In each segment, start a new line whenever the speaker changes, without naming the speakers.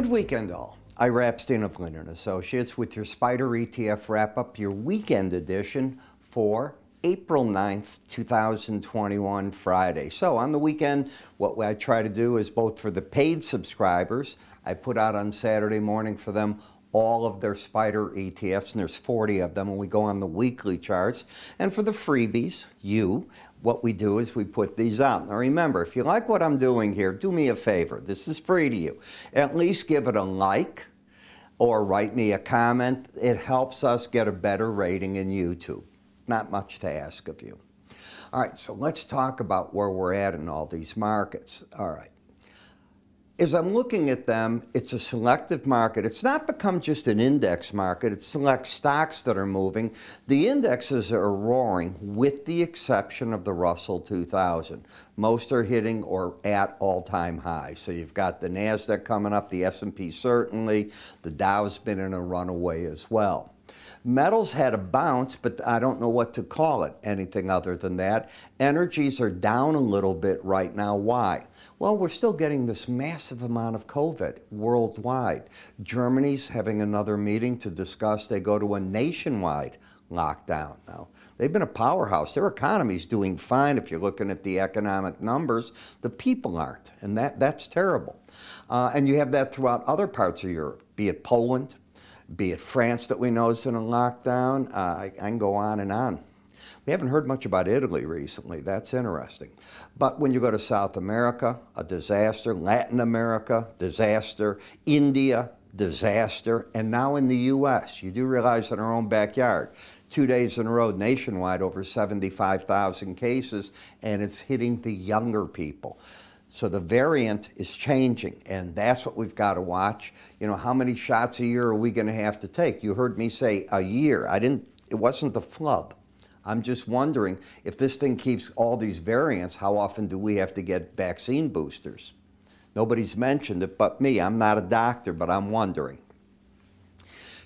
Good weekend, all. Ira Epstein of Linn & Associates with your SPDR ETF wrap-up, your weekend edition for April 9th, 2021, Friday. So on the weekend, what I try to do is both for the paid subscribers, I put out on Saturday morning for them all of their SPDR ETFs, and there's 40 of them, and we go on the weekly charts. And for the freebies, what we do is we put these out. Now remember, if you like what I'm doing here, do me a favor. This is free to you. At least give it a like or write me a comment. It helps us get a better rating in YouTube. Not much to ask of you. All right, so let's talk about where we're at in all these markets. All right. As I'm looking at them, it's a selective market. It's not become just an index market. It's select stocks that are moving. The indexes are roaring with the exception of the Russell 2000. Most are hitting or at all-time highs. So you've got the NASDAQ coming up, the S&P certainly. The Dow's been in a runaway as well. Metals had a bounce, but I don't know what to call it, anything other than that. Energies are down a little bit right now. Why? Well, we're still getting this massive amount of COVID worldwide. Germany's having another meeting to discuss. They go to a nationwide lockdown now. They've been a powerhouse. Their economy's doing fine if you're looking at the economic numbers. The people aren't, and that's terrible. And you have that throughout other parts of Europe, be it Poland, be it France that we know is in a lockdown. I can go on and on. We haven't heard much about Italy recently. That's interesting. But when you go to South America, a disaster. Latin America, disaster. India, disaster. And now in the U.S., you do realize in our own backyard, 2 days in a row nationwide over 75,000 cases, and it's hitting the younger people. So the variant is changing, and that's what we've got to watch. You know, how many shots a year are we going to have to take? You heard me say a year. It wasn't the flub. I'm just wondering if this thing keeps all these variants, how often do we have to get vaccine boosters? Nobody's mentioned it but me. I'm not a doctor, but I'm wondering.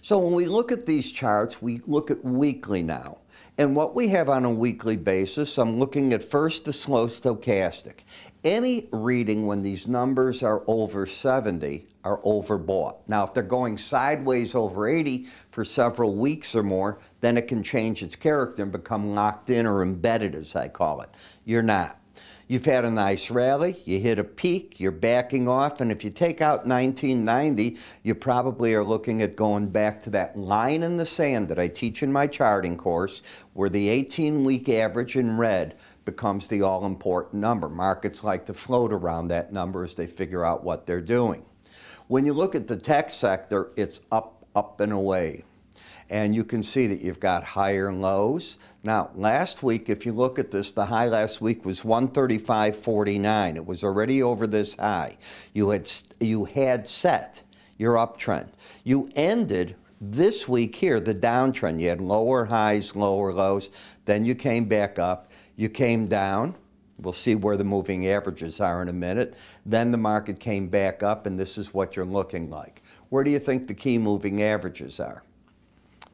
So when we look at these charts, we look at weekly now. And what we have on a weekly basis, I'm looking at first the slow stochastic. Any reading when these numbers are over 70 are overbought. Now, if they're going sideways over 80 for several weeks or more, then it can change its character and become locked in or embedded, as I call it. You're not. You've had a nice rally, you hit a peak, you're backing off, and if you take out 1990, you probably are looking at going back to that line in the sand that I teach in my charting course, where the 18-week average in red becomes the all-important number. Markets like to float around that number as they figure out what they're doing. When you look at the tech sector, it's up, up and away. And you can see that you've got higher lows. Now, last week, if you look at this, the high last week was 135.49. It was already over this high. You had set your uptrend. You ended this week here, the downtrend. You had lower highs, lower lows. Then you came back up. You came down. We'll see where the moving averages are in a minute. Then the market came back up, and this is what you're looking like. Where do you think the key moving averages are?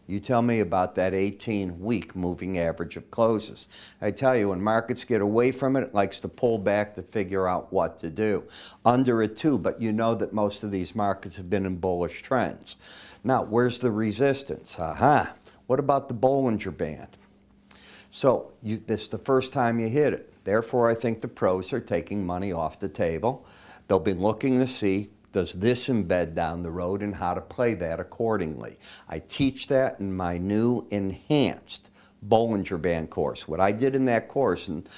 You tell me about that 18-week moving average of closes. I tell you, when markets get away from it, it likes to pull back to figure out what to do. Under it too, but you know that most of these markets have been in bullish trends. Now, where's the resistance? What about the Bollinger Band? So this is the first time you hit it. Therefore, I think the pros are taking money off the table. They'll be looking to see, does this embed down the road, and how to play that accordingly. I teach that in my new enhanced Bollinger Band course. What I did in that course, and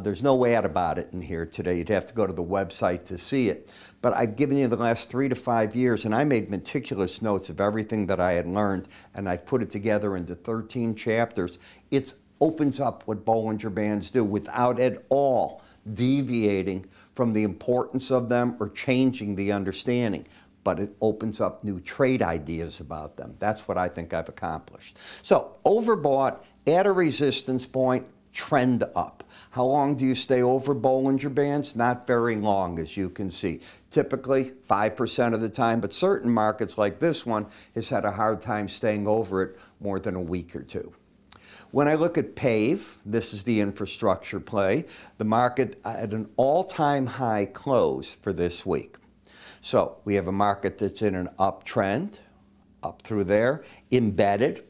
there's no way out about it in here today. You'd have to go to the website to see it. But I've given you the last 3 to 5 years, and I made meticulous notes of everything that I had learned, and I've put it together into 13 chapters. It opens up what Bollinger Bands do without at all deviating from the importance of them or changing the understanding, but it opens up new trade ideas about them. That's what I think I've accomplished. So, overbought, at a resistance point, trend up. How long do you stay over Bollinger Bands? Not very long, as you can see. Typically 5% of the time, but certain markets like this one has had a hard time staying over it more than a week or two. When I look at PAVE, this is the infrastructure play, the market at an all-time high close for this week. So we have a market that's in an uptrend, up through there, embedded.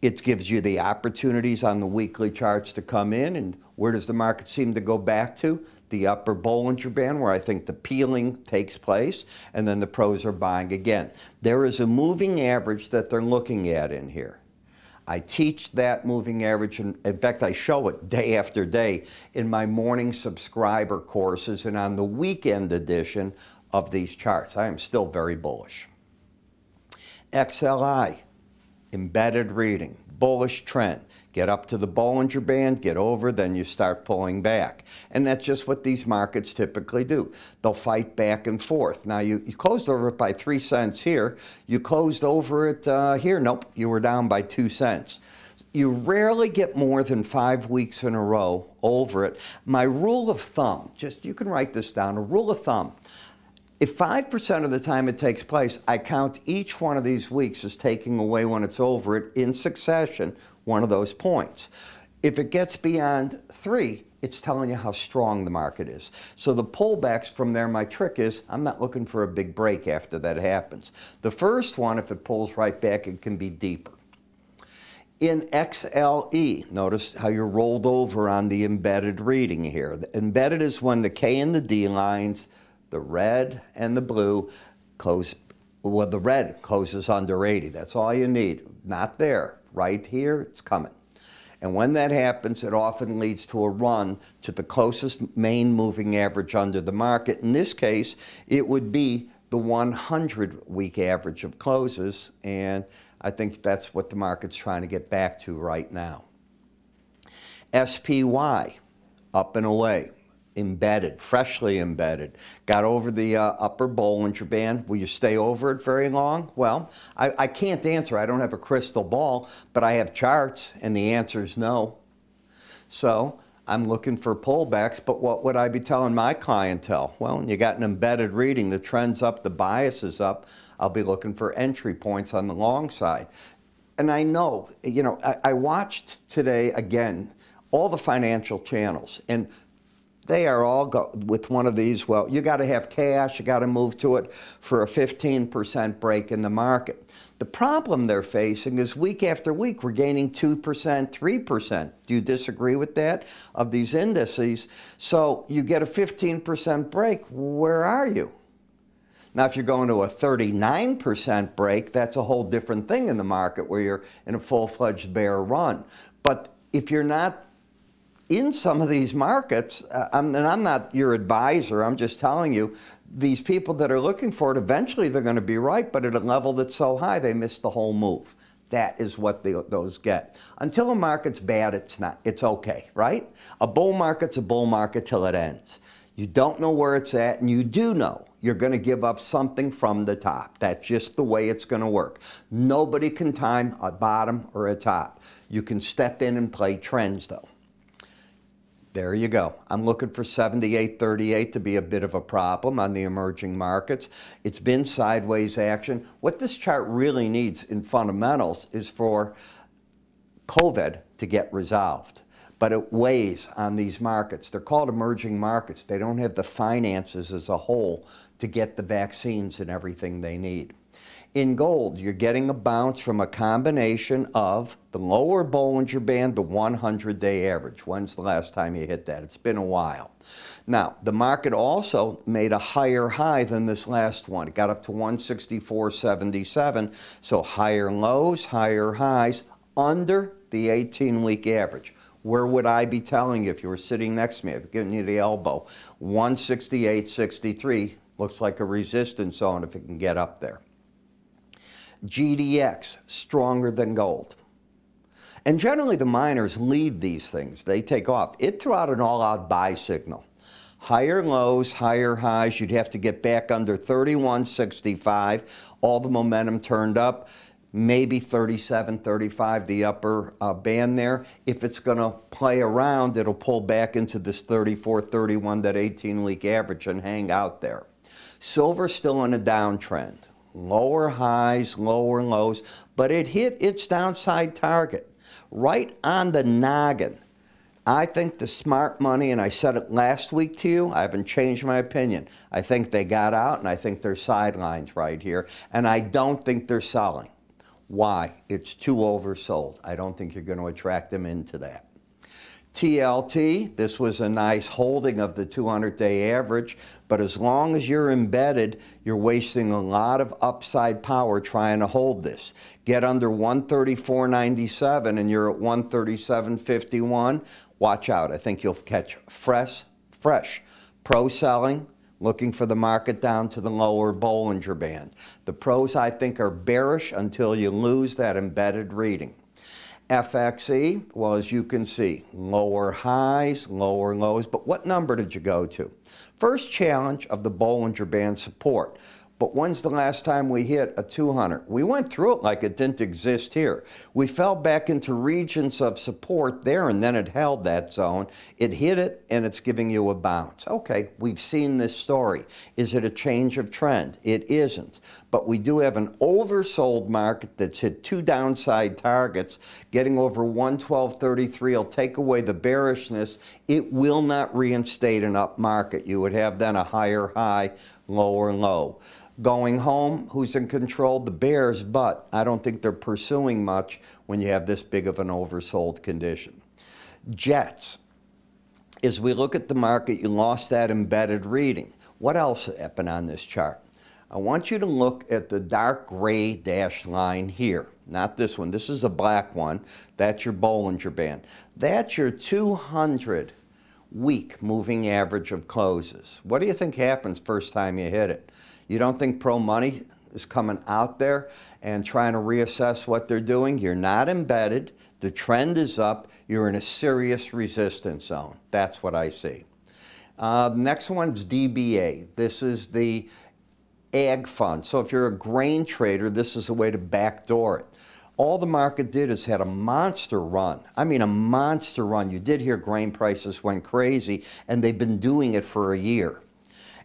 It gives you the opportunities on the weekly charts to come in, and where does the market seem to go back to? The upper Bollinger Band, where I think the peeling takes place, and then the pros are buying again. There is a moving average that they're looking at in here. I teach that moving average, and in fact, I show it day after day in my morning subscriber courses and on the weekend edition of these charts. I am still very bullish. XLI, embedded reading, bullish trend. Get up to the Bollinger Band, get over, then you start pulling back. And that's just what these markets typically do. They'll fight back and forth. Now, you closed over it by 3 cents here. You closed over it here. Nope, you were down by 2 cents. You rarely get more than 5 weeks in a row over it. My rule of thumb, you can write this down, a rule of thumb. If 5% of the time it takes place, I count each one of these weeks as taking away when it's over it in succession, one of those points. If it gets beyond 3, it's telling you how strong the market is. So the pullbacks from there, my trick is I'm not looking for a big break after that happens. The first one, if it pulls right back, it can be deeper. In XLE, notice how you're rolled over on the embedded reading here. The embedded is when the K and the D lines, the red and the blue close, well, the red closes under 80. That's all you need. Not there. Right here, it's coming. And when that happens, it often leads to a run to the closest main moving average under the market. In this case, it would be the 100-week average of closes, and I think that's what the market's trying to get back to right now. SPY, up and away. Embedded, freshly embedded. Got over the upper Bollinger Band. Will you stay over it very long? Well, I can't answer. I don't have a crystal ball, but I have charts, and the answer is no. So I'm looking for pullbacks, but what would I be telling my clientele? Well, you got an embedded reading. The trend's up, the bias is up. I'll be looking for entry points on the long side. And I know, you know, I watched today, again, all the financial channels, and they are all with one of these, well, you got to have cash, you got to move to it for a 15% break in the market. The problem they're facing is week after week, we're gaining 2%, 3%. Do you disagree with that, of these indices? So you get a 15% break, where are you? Now, if you're going to a 39% break, that's a whole different thing in the market where you're in a full-fledged bear run. But if you're not in some of these markets, and I'm not your advisor, I'm just telling you, these people that are looking for it, eventually they're going to be right, but at a level that's so high, they miss the whole move. That is what those get. Until a market's bad, it's not. It's okay, right? A bull market's a bull market till it ends. You don't know where it's at, and you do know you're going to give up something from the top. That's just the way it's going to work. Nobody can time a bottom or a top. You can step in and play trends, though. There you go. I'm looking for 78.38 to be a bit of a problem on the emerging markets. It's been sideways action. What this chart really needs in fundamentals is for COVID to get resolved. But it weighs on these markets. They're called emerging markets. They don't have the finances as a whole to get the vaccines and everything they need. In gold, you're getting a bounce from a combination of the lower Bollinger Band, the 100-day average. When's the last time you hit that? It's been a while. Now, the market also made a higher high than this last one. It got up to 164.77, so higher lows, higher highs, under the 18-week average. Where would I be telling you if you were sitting next to me? I've given you the elbow. 168.63 looks like a resistance zone if it can get up there. GDX, stronger than gold. And generally the miners lead these things. They take off. It threw out an all-out buy signal. Higher lows, higher highs. You'd have to get back under 31.65. All the momentum turned up. Maybe 37.35, the upper band there. If it's going to play around, it'll pull back into this 34.31, that 18-week average, and hang out there. Silver's still in a downtrend. Lower highs, lower lows, but it hit its downside target right on the noggin I think the smart money, and I said it last week to you, I haven't changed my opinion. I think they got out, and I think they're sidelines right here, and I don't think they're selling. Why? It's too oversold. I don't think you're going to attract them into that. TLT, this was a nice holding of the 200-day average, but as long as you're embedded, you're wasting a lot of upside power trying to hold this. Get under 134.97 and you're at 137.51. Watch out. I think you'll catch fresh pro selling, looking for the market down to the lower Bollinger Band. The pros, I think, are bearish until you lose that embedded reading. FXE, well, as you can see, lower highs, lower lows, but what number did you go to? First challenge of the Bollinger Band support. But when's the last time we hit a 200? We went through it like it didn't exist here. We fell back into regions of support there, and then it held that zone. It hit it, and it's giving you a bounce. Okay, we've seen this story. Is it a change of trend? It isn't. But we do have an oversold market that's hit two downside targets. Getting over 112.33 will take away the bearishness. It will not reinstate an up market. You would have then a higher high, lower low. Going home, who's in control? The bears, but I don't think they're pursuing much when you have this big of an oversold condition. Jets. As we look at the market, you lost that embedded reading. What else happened on this chart? I want you to look at the dark gray dashed line here. Not this one. This is a black one. That's your Bollinger Band. That's your 200-week moving average of closes. What do you think happens first time you hit it? You don't think pro money is coming out there and trying to reassess what they're doing? You're not embedded. The trend is up. You're in a serious resistance zone. That's what I see. Next one's DBA. This is the ag fund. So if you're a grain trader, this is a way to backdoor it. All the market did is had a monster run. I mean, a monster run. You did hear grain prices went crazy, and they've been doing it for a year.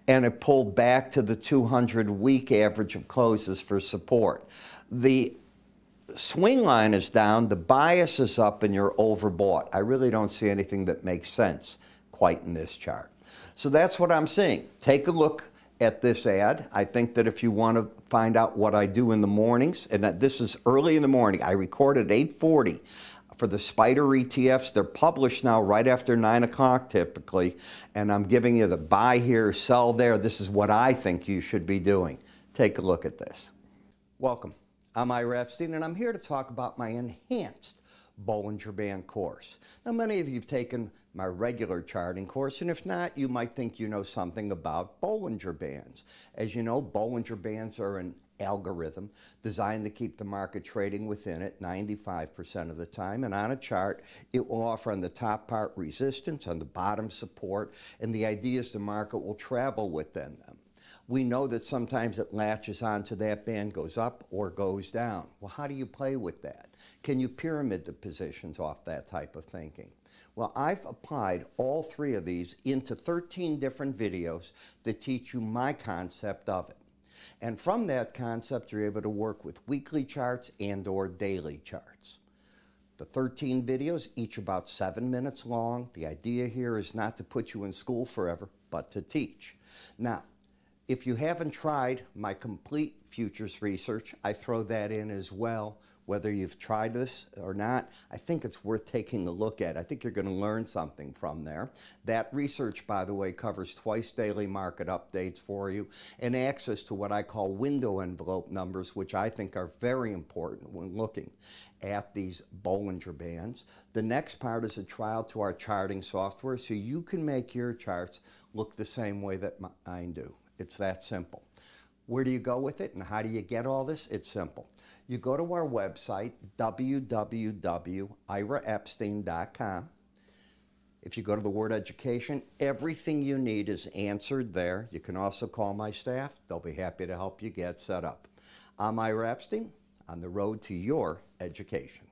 And it pulled back to the 200-week average of closes for support. The swing line is down, the bias is up, and you're overbought. I really don't see anything that makes sense quite in this chart. So that's what I'm seeing. Take a look at this ad. I think that if you want to find out what I do in the mornings, and that this is early in the morning, I record at 8:40 for the SPDR ETFs. They're published now right after 9 o'clock typically, and I'm giving you the buy here, sell there. This is what I think you should be doing. Take a look at this. Welcome. I'm Ira Epstein, and I'm here to talk about my enhanced Bollinger Band course. Now, many of you have taken my regular charting course, and if not, you might think you know something about Bollinger Bands. As you know, Bollinger Bands are an algorithm designed to keep the market trading within it 95% of the time, and on a chart it will offer on the top part resistance, on the bottom support, and the idea is the market will travel within them. We know that sometimes it latches onto that band, goes up or goes down. Well, how do you play with that? Can you pyramid the positions off that type of thinking? Well, I've applied all three of these into 13 different videos that teach you my concept of it. And from that concept, you're able to work with weekly charts and or daily charts. The 13 videos, each about 7 minutes long. The idea here is not to put you in school forever, but to teach. Now, if you haven't tried my complete futures research, I throw that in as well. Whether you've tried this or not, I think it's worth taking a look at. I think you're going to learn something from there. That research, by the way, covers twice daily market updates for you and access to what I call window envelope numbers, which I think are very important when looking at these Bollinger Bands. The next part is a trial to our charting software so you can make your charts look the same way that mine do. It's that simple. Where do you go with it and how do you get all this? It's simple. You go to our website, www.iraepstein.com. If you go to the word education, everything you need is answered there. You can also call my staff. They'll be happy to help you get set up. I'm Ira Epstein, on the road to your education.